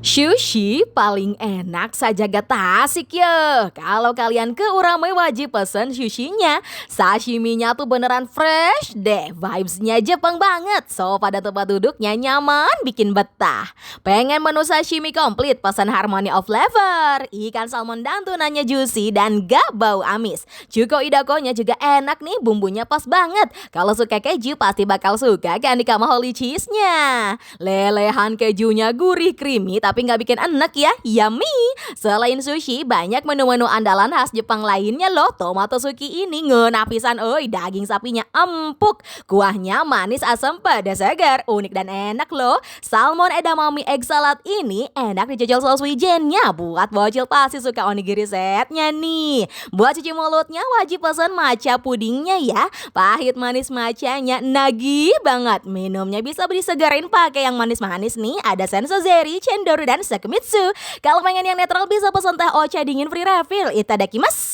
Sushi paling enak sajagat Tasik ya. Kalau kalian ke Urame wajib pesen sushinya. Sashiminya tuh beneran fresh deh. Vibes-nya Jepang banget. So pada tempat duduknya nyaman bikin betah. Pengen menu sashimi komplit pesan Harmony of Flavor. Ikan salmon dan tunanya juicy dan gak bau amis. Cuko idakonya juga enak nih, bumbunya pas banget. Kalau suka keju pasti bakal suka kan di Holy Cheese-nya. Lelehan kejunya gurih creamy tapi nggak bikin enek ya, yummy. Selain sushi, banyak menu-menu andalan khas Jepang lainnya loh. Tomato suki ini ngenapisan, oi, daging sapinya empuk. Kuahnya manis asam pedas segar, unik dan enak loh. Salmon edamame egg salad ini enak dijajal saus wijennya. Buat bocil pasti suka onigiri setnya nih. Buat cuci mulutnya wajib pesan matcha pudingnya ya. Pahit manis matchanya nagih banget. Minumnya bisa disegarin pakai yang manis-manis nih. Ada sensozeri, cendol dan sakemitsu. Kalau pengen yang netral bisa pesan teh ocha dingin free refill. Itadakimasu.